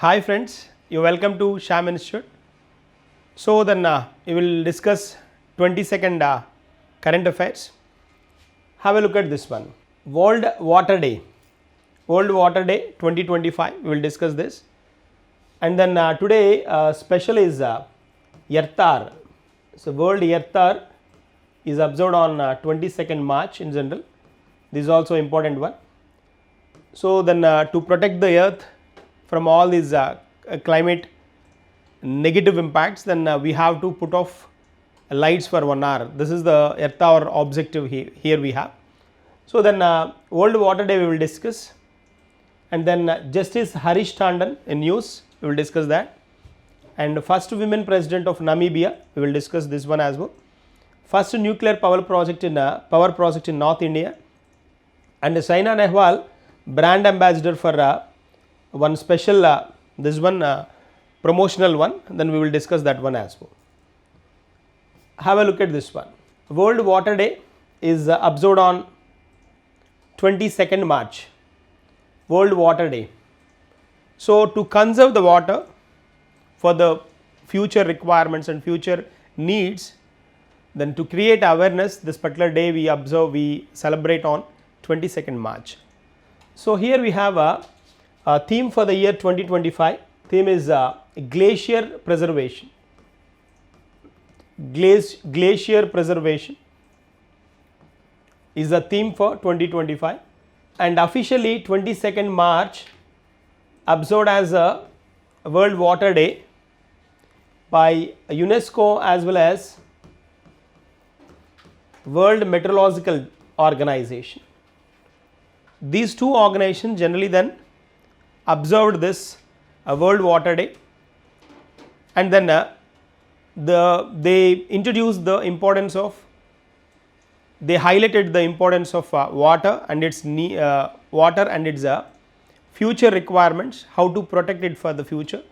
Hi friends, you are welcome to Shyam Institute. So then we will discuss 22nd current affairs. Have a look at this one. World Water Day. World Water Day 2025. We will discuss this. And then today special is Yartar. So World Yartar is observed on 22nd March in general. This is also important one. So then to protect the earth from all these climate negative impacts, then we have to put off lights for 1 hour. This is the earth hour objective here we have. So then World Water Day we will discuss, and then Justice Harish Tandon in news we will discuss that, and first women president of Namibia we will discuss this one as well. First nuclear power project in North India, and Saina Nehwal brand ambassador for one special this one promotional one, then we will discuss that one as well. Have a look at this one. World Water Day is observed on 22nd March. World Water Day. So to conserve the water for the future requirements and future needs, then to create awareness, this particular day we celebrate on 22nd March. So here we have a theme for the year 2025. Theme is glacier preservation. Glacier preservation is the theme for 2025, and officially 22nd March observed as a World Water Day by UNESCO as well as World Meteorological Organization. These two organizations generally then observed this World Water Day, and then they introduced the importance of, they highlighted the importance of water and its future requirements, how to protect it for the future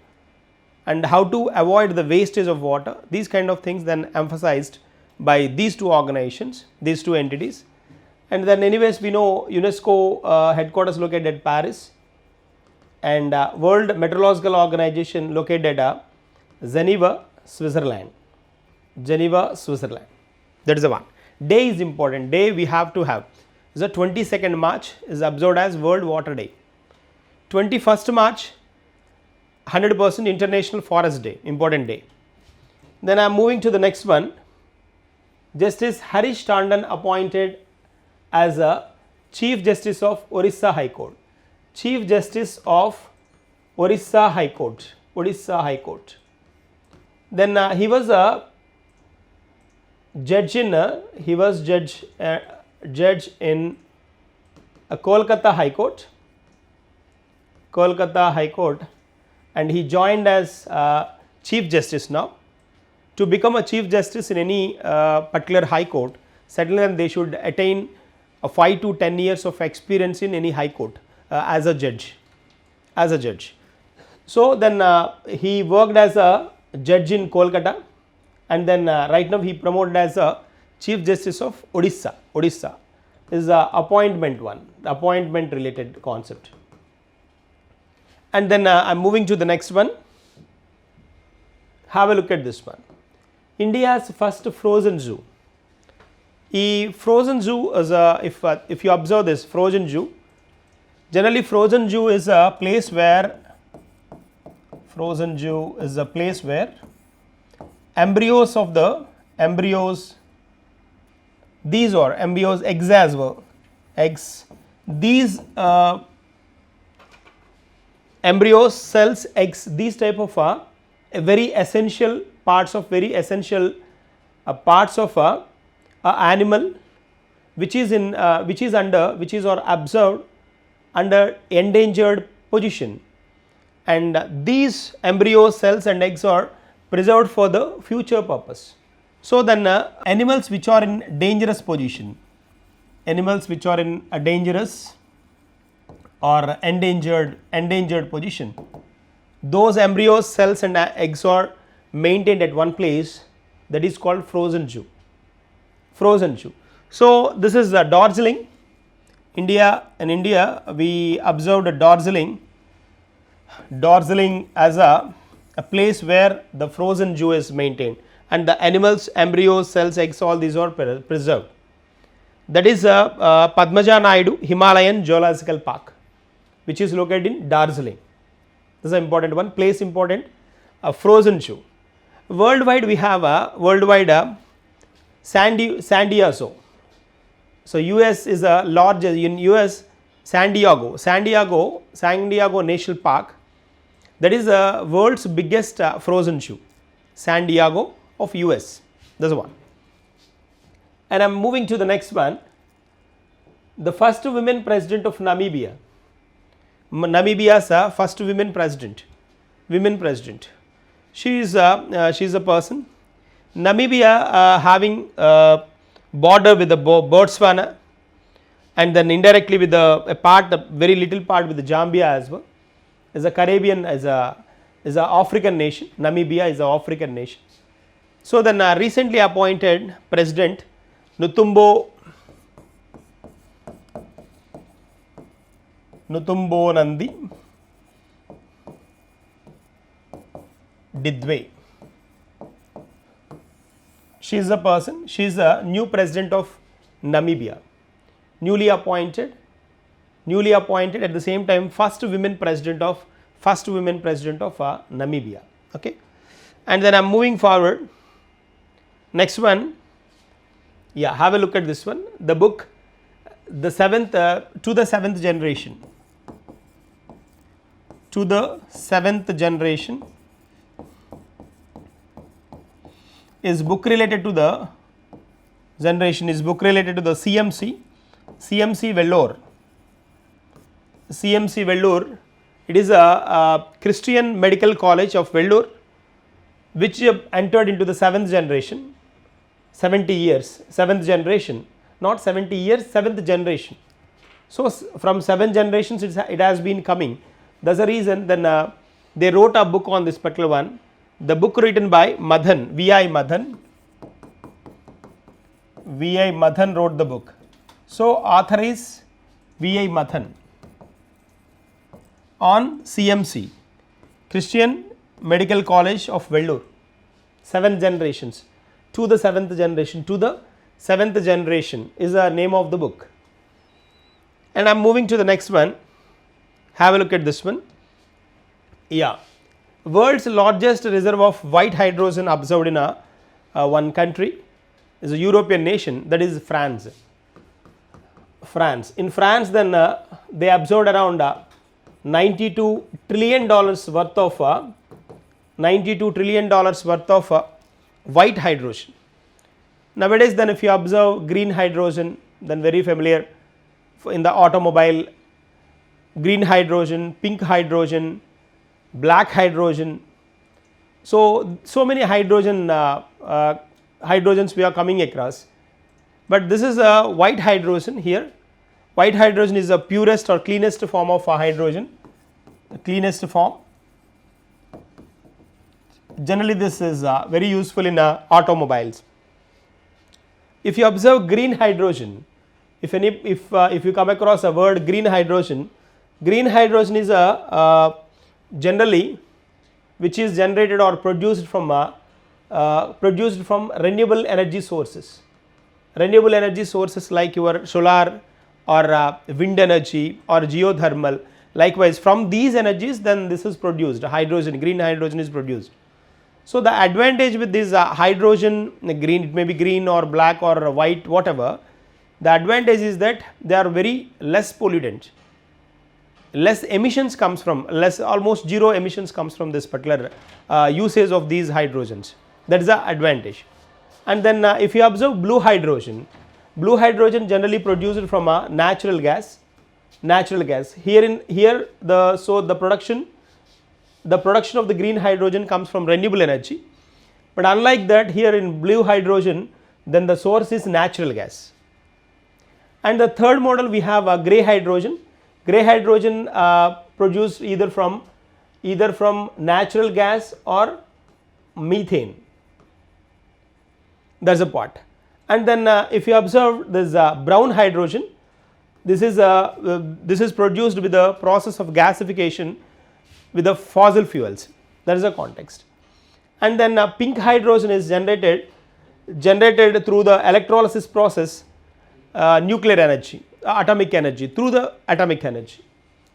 and how to avoid the wastage of water. These kind of things then emphasized by these two organizations, these two entities. And then anyways we know UNESCO headquarters located at Paris, and World Meteorological Organization located at Geneva, Switzerland. Geneva, Switzerland. That is the one. Day is important. Day we have to have. The 22nd March is observed as World Water Day. 21st March, 100% International Forest Day. Important day. Then I am moving to the next one. Justice Harish Tandon appointed as a Chief Justice of Orissa High Court. Chief Justice of Orissa High Court. Orissa High Court. Then he was a judge in Kolkata High Court. Kolkata High Court, and he joined as Chief Justice now. To become a Chief Justice in any particular High Court, certainly they should attain 5 to 10 years of experience in any High Court as a judge. So then he worked as a judge in Kolkata, and then right now he promoted as a Chief Justice of Odisha. Odisha is a appointment one, appointment related concept. And then I am moving to the next one. Have a look at this one. India's first frozen zoo. A frozen zoo is if you observe this frozen zoo, generally frozen zoo is a place where embryos, these are embryos, eggs as well, these embryos, cells, eggs, these type of very essential parts of a animal which is observed under endangered position, and these embryos, cells and eggs are preserved for the future purpose. So then animals which are in dangerous position, animals which are in a dangerous or endangered position, those embryos, cells and eggs are maintained at one place, that is called frozen zoo. So this is Darjeeling, India. In India we observed Darjeeling Darjeeling as a place where the frozen zoo is maintained and the animals, embryos, cells, eggs, all these are preserved. That is Padmaja Naidu Himalayan Zoological Park, which is located in Darjeeling. This is an important one, place important, a frozen zoo. Worldwide we have a San Diego. So US is a large, in US San Diego National Park, that is the world's biggest frozen zoo, San Diego of US. That's one. And I am moving to the next one. The first women president of Namibia. Namibia's first women president. She is a person. Namibia having border with the Botswana, and then indirectly with a very little part with the Zambia as well. Is a Caribbean, is a African nation. Namibia is an African nation. So then recently appointed President Netumbo Nandi Didwe. She is a person, she is a new president of Namibia, newly appointed at the same time first women president of Namibia. Okay, and then I am moving forward. Next one, yeah, have a look at this one. The book, the seventh to the seventh generation. To the seventh generation is book related to the CMC Vellore. It is a Christian Medical College of Vellore, which entered into the seventh generation, 70 years, seventh generation, not 70 years, seventh generation. So from 7 generations it has been coming. That's the reason then they wrote a book on this particular one. The book written by Madhan, V.I. Madhan wrote the book. So author is V.I. Madhan on CMC, Christian Medical College of Vellore, 7 generations, to the 7th generation is the name of the book. And I am moving to the next one. Have a look at this one. Yeah, world's largest reserve of white hydrogen observed in one country is a European nation, that is France. In France then they observed around $92 trillion worth of white hydrogen. Nowadays then if you observe green hydrogen, then very familiar in the automobile, green hydrogen, pink hydrogen, black hydrogen. So many hydrogens we are coming across, but this is a white hydrogen here. White hydrogen is the purest or cleanest form of hydrogen, the cleanest form. Generally this is very useful in automobiles. If you observe green hydrogen, if you come across a word green hydrogen is a generally which is generated or produced from renewable energy sources. Renewable energy sources like your solar or wind energy or geothermal. Likewise, from these energies then this is produced, hydrogen, green hydrogen is produced. So the advantage with this hydrogen, green, it may be green or black or white, whatever, the advantage is that they are very less pollutant. Less emissions comes from, almost zero emissions comes from this particular usage of these hydrogens. That is the advantage. And then if you observe blue hydrogen generally produced from a natural gas. Here the production of the green hydrogen comes from renewable energy, but unlike that here in blue hydrogen then the source is natural gas. And the third model we have a grey hydrogen. Grey hydrogen produced either from natural gas or methane. That is a part. And then if you observe this brown hydrogen, this is produced with the process of gasification with the fossil fuels. That is the context. And then pink hydrogen is generated through the electrolysis process, nuclear energy, atomic energy, through the atomic energy.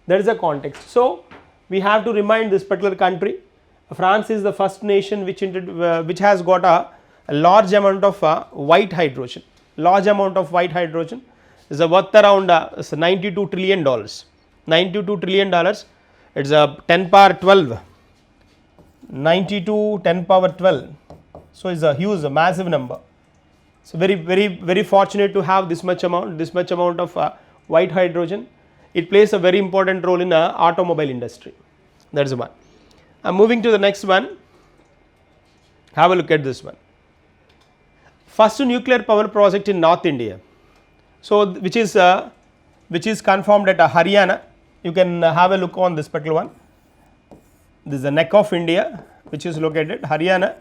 That is the context. So we have to remind this particular country. France is the first nation which has got a large amount of white hydrogen. Large amount of white hydrogen is worth around $92 trillion. $92 trillion. It's a 10 power 12. 92 10 power 12. So it's a huge, massive number. So very fortunate to have this much amount of white hydrogen. It plays a very important role in automobile industry. That is one. I'm moving to the next one. Have a look at this one. First nuclear power project in North India. So which is confirmed at Haryana. You can have a look on this particular one. This is the neck of India, which is located. Haryana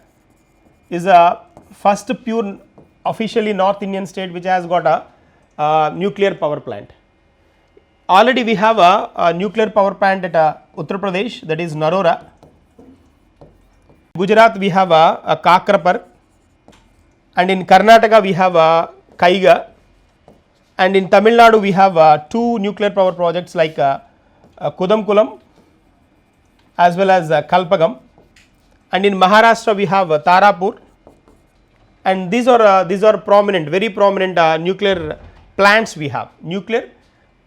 is a first pure officially North Indian state which has got a nuclear power plant. Already we have a nuclear power plant at Uttar Pradesh, that is Narora. Gujarat we have a Kakrapar, and in Karnataka we have a Kaiga, and in Tamil Nadu we have two nuclear power projects like Kudamkulam as well as Kalpagam, and in Maharashtra we have Tarapur, and these are prominent, very prominent nuclear plants we have, nuclear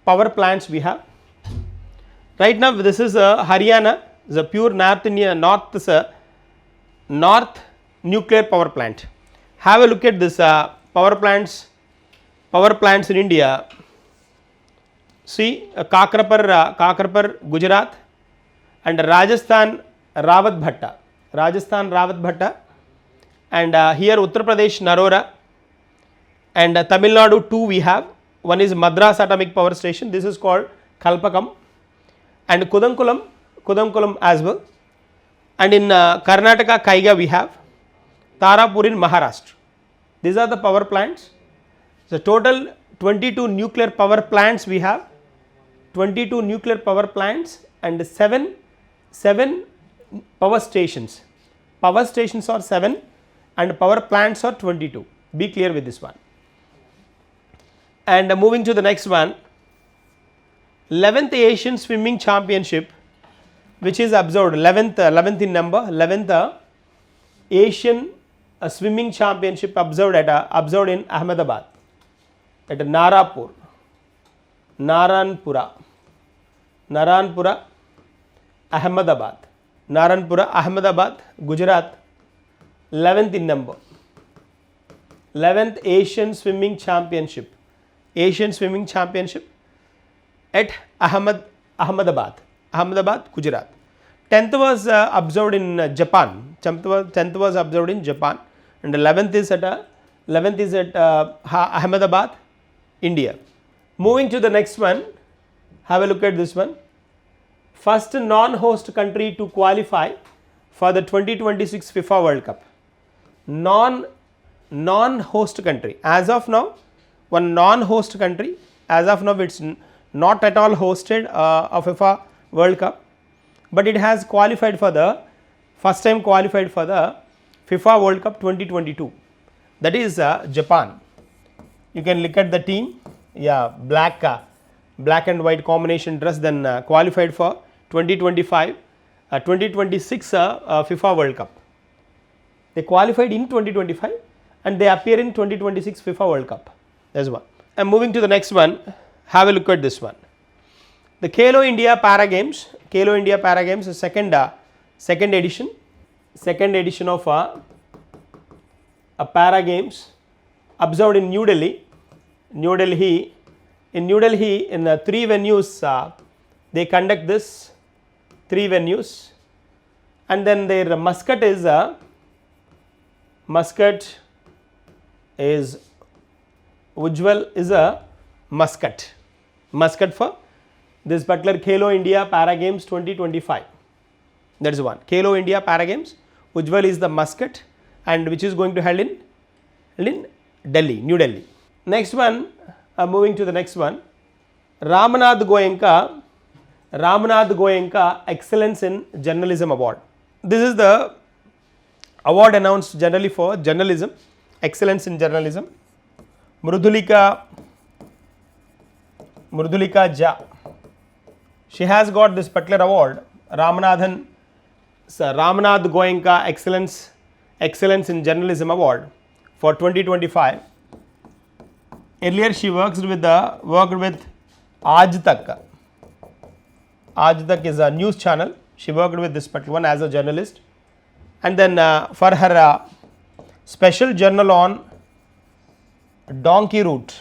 power plants we have. Right now this is Haryana, the pure North India, North nuclear power plant. Have a look at this power plants in India. See Kakrapar Gujarat, and Rajasthan Rawat Bhatta, and here Uttar Pradesh Narora, and Tamil Nadu two we have. One is Madras Atomic Power Station, this is called Kalpakam, and Kudamkulam as well, and in Karnataka Kaiga we have, Tarapur in Maharashtra. These are the power plants. So total 22 nuclear power plants we have, 22 nuclear power plants, and 7 power stations. Power stations are 7 and power plants are 22. Be clear with this one. And moving to the next one, 11th Asian Swimming Championship, which is observed 11th in number, 11th Asian Swimming Championship observed in Ahmedabad, at Naranpura, Ahmedabad, Gujarat, 11th in number, 11th Asian Swimming Championship at Ahmedabad, Gujarat. 10th was observed in Japan. 10th was observed in Japan, and 11th is at Ahmedabad, India. Moving to the next one, have a look at this one. First non-host country to qualify for the 2026 FIFA World Cup. Non-host country. As of now, one non-host country. As of now, it's not at all hosted a FIFA World Cup, but it has qualified for the first time qualified for the FIFA World Cup 2022. That is Japan. You can look at the team. Yeah, black and white combination dress. Then qualified for 2025, 2026 FIFA World Cup. They qualified in 2025 and they appear in 2026 FIFA World Cup. That's one. And moving to the next one, have a look at this one. The Khelo India Para Games. Khelo India Para Games is second edition of a Para Games observed in New Delhi. In New Delhi, in 3 venues they conduct this, 3 venues, and then their mascot is Ujjwal is a mascot for this particular Khelo India Para Games 2025. That is one. Khelo India Para Games, Ujjwal is the mascot, and which is going to held in Delhi, New Delhi. Next one, moving to the next one, Ramnath Ramnath Goenka Excellence in Journalism Award. This is the award announced generally for journalism, excellence in journalism. Mrudulika Jha, she has got this particular award, Ramnath Goenka Excellence in Journalism Award for 2025. Earlier she worked with Aaj Tak. Aaj Tak is a news channel. She worked with this particular one as a journalist, and then for her special journal on donkey route,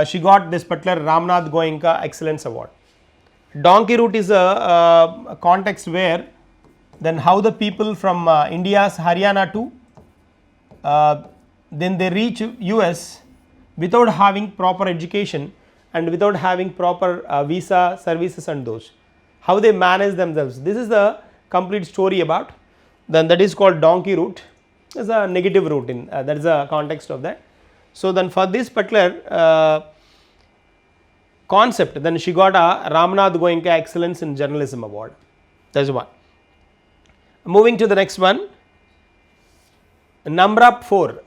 she got this particular Ramnath Goenka Excellence Award. Donkey route is a context where then how the people from India's Haryana to then they reach US without having proper education and without having proper visa services and those, how they manage themselves. This is the complete story about. Then that is called donkey route. Is a negative route in that is a context of that. So then for this particular concept, then she got a Ramnath Goenka Excellence in Journalism Award. That is one. Moving to the next one, Namrap 4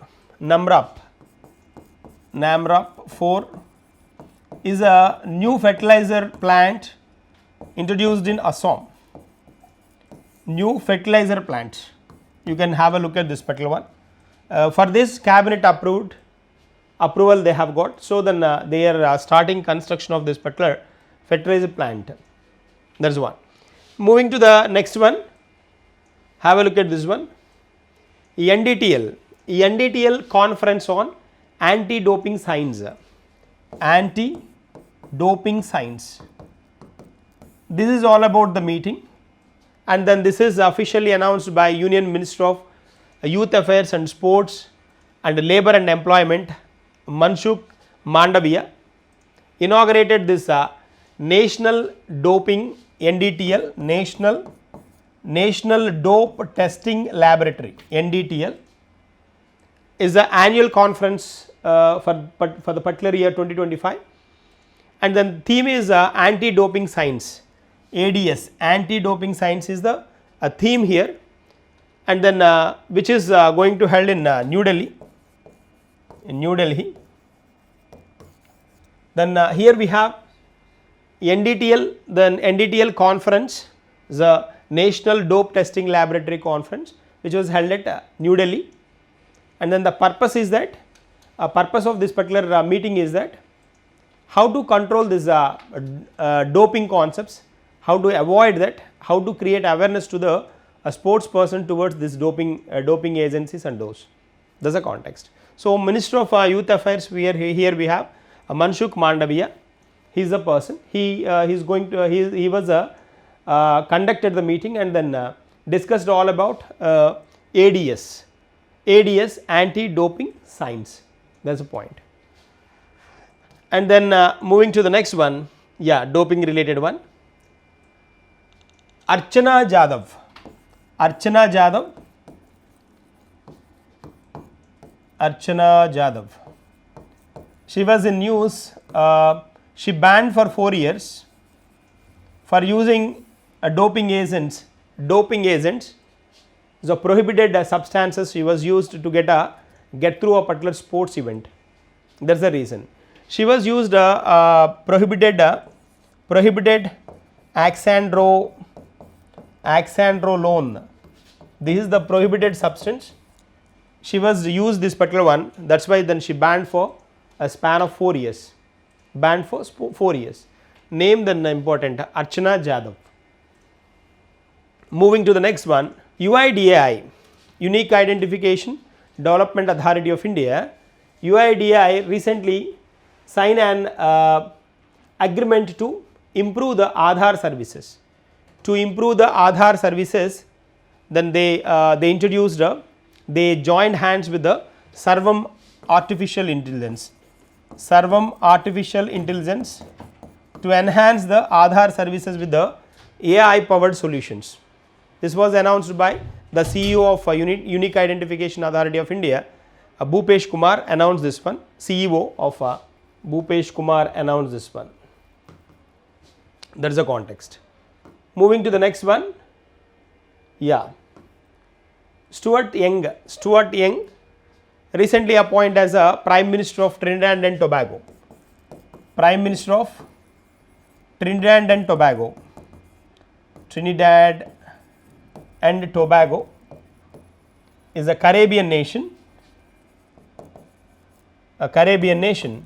is a new fertilizer plant introduced in Assam. New fertilizer plant. You can have a look at this particular one. For this cabinet approval they have got. So then they are starting construction of this particular fertilizer plant. That is one. Moving to the next one, have a look at this one. NDTL conference on anti-doping science. Anti-doping science. This is all about the meeting, and then this is officially announced by Union Minister of Youth Affairs and Sports and Labour and Employment, Mansukh Mandavia, inaugurated this National Doping NDTL, National Dope Testing Laboratory. NDTL is the annual conference for the particular year 2025, and then theme is anti-doping science. ADS, anti-doping science is the theme here, and then which is going to held in New Delhi. Then here we have NDTL, then NDTL conference, the National Dope Testing Laboratory Conference, which was held at New Delhi, and then the purpose is that purpose of this particular meeting is that how to control this doping concepts, how to avoid that, how to create awareness to the sports person towards this doping agencies and those. That is a context. So Minister of Youth Affairs, here we have Mansukh Mandavia. He is the person. He was conducted the meeting and then discussed all about ADS, anti-doping science. That is a point. And then moving to the next one, doping related one. Archana Jadhav. She was in news. She banned for 4 years for using doping agents. The prohibited substances she was used to get through a particular sports event. That is the reason. She was used prohibited oxandrolone. This is the prohibited substance. She was used this particular one. That's why then she banned for a span of 4 years. Banned for 4 years. Name then important, Archana Jadhav. Moving to the next one, UIDAI, Unique Identification Development Authority of India. UIDAI recently signed an agreement to improve the Aadhaar services. To improve the Aadhaar services, then they introduced, they joined hands with the Sarvam Artificial Intelligence. To enhance the Aadhaar services with the AI powered solutions. This was announced by the CEO of Unique Identification Authority of India, Bhupesh Kumar announced this one, CEO of Bhupesh Kumar announced this one. That is the context. Moving to the next one. Yeah. Stuart Young recently appointed as a Prime Minister of Trinidad and Tobago. Prime Minister of Trinidad and Tobago. Trinidad and Tobago is a Caribbean nation. A Caribbean nation.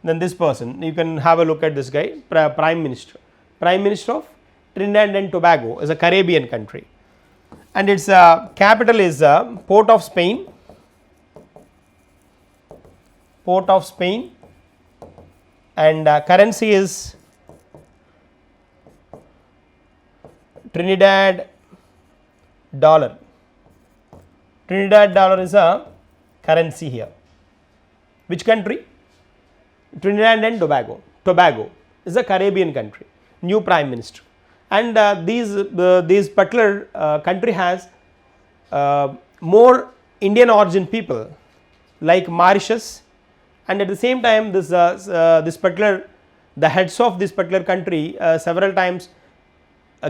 Then this person, you can have a look at this guy, Prime Minister. Prime Minister of Trinidad and Tobago is a Caribbean country. And its capital is Port of Spain. Port of Spain. And currency is Trinidad dollar. Trinidad dollar is a currency here. Which country? Trinidad and Tobago. Tobago is a Caribbean country. New Prime Minister. And these particular country has more Indian origin people like Mauritius, and at the same time this particular, the heads of this particular country several times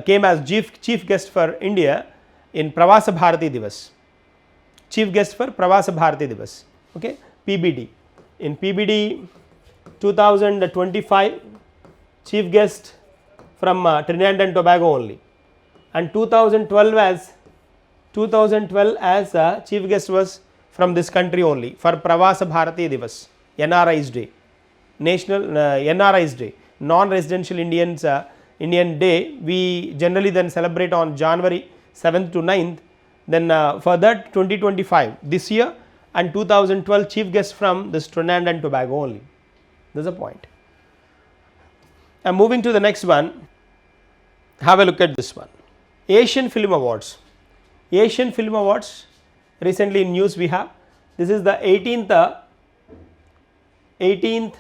came as chief guest for India in Pravasa Bharati Divas. Chief guest for Pravasa Bharati Divas. Okay, PBD. In PBD 2025, chief guest from Trinidad and Tobago only, and 2012 as chief guest was from this country only for Pravasa Bharati Divas, NRI's Day, National NRI's Day, non-residential Indians Indian Day. We generally then celebrate on January 7th to 9th. Then for that 2025 this year and 2012 chief guest from this Trinidad and Tobago only. There's a point. I'm moving to the next one. Have a look at this one. Asian Film Awards. Asian Film Awards, recently in news we have. This is the 18th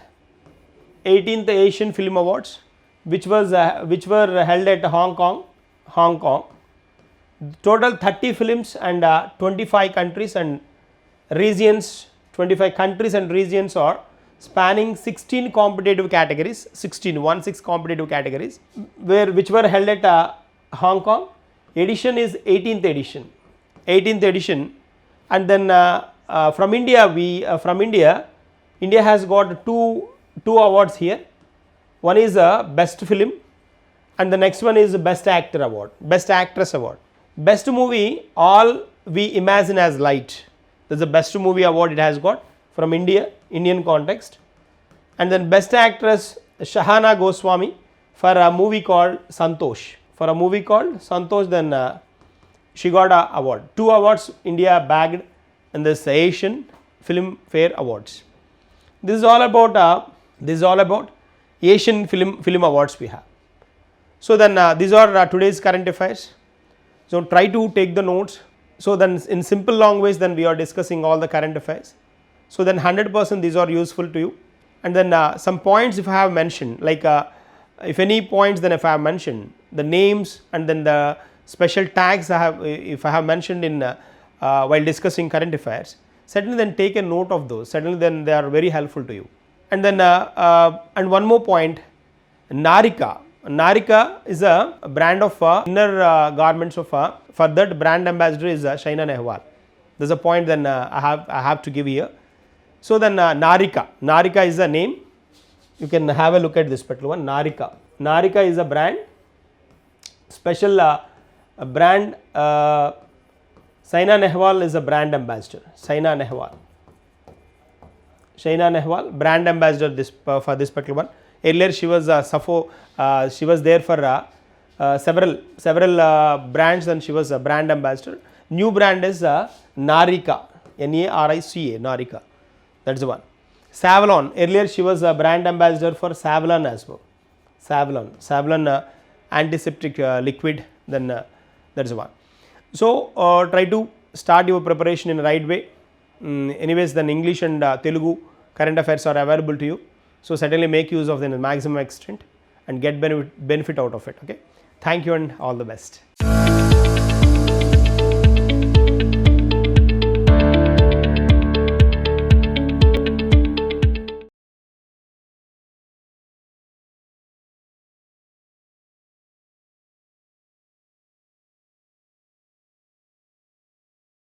Asian Film Awards, which were held at Hong Kong. Total 30 films and 25 countries and regions. 25 countries and regions are spanning 16 competitive categories, 16 competitive categories, which were held at Hong Kong. Edition is 18th edition, and then from India, India has got two awards here. One is best film, and the next one is best actor award, best actress award. Best movie, All We Imagine as Light. There's a best movie award it has got from Indian context. And then best actress, Shahana Goswami, for a movie called Santosh. Then she got a award. 2 awards India bagged in this Asian Film Fair Awards. This is all about Asian film awards we have. So then these are today's current affairs. So try to take the notes. So then in simple language then we are discussing all the current affairs. So then 100% these are useful to you. And then some points if I have mentioned, like if any points then if I have mentioned the names and then the special tags if I have mentioned in while discussing current affairs, certainly then take a note of those. Certainly then they are very helpful to you. And then and one more point, Narika. Narika is a brand of inner garments of for that brand ambassador is Saina Nehwal. There's a point then I have to give here. So then Narika is a name. You can have a look at this particular one. Narika is a brand, special brand. Saina Nehwal is a brand ambassador. Saina Nehwal, brand ambassador for this particular one. Earlier she was she was there for several brands, and she was a brand ambassador. New brand is Narika, N-A-R-I-C-A, Narika. That's the one. Savlon, earlier she was a brand ambassador for Savlon as well. Savlon antiseptic liquid, then that's the one. So try to start your preparation in the right way. Anyways, then English and Telugu current affairs are available to you. So certainly make use of them in the maximum extent and get benefit out of it. Okay. Thank you and all the best.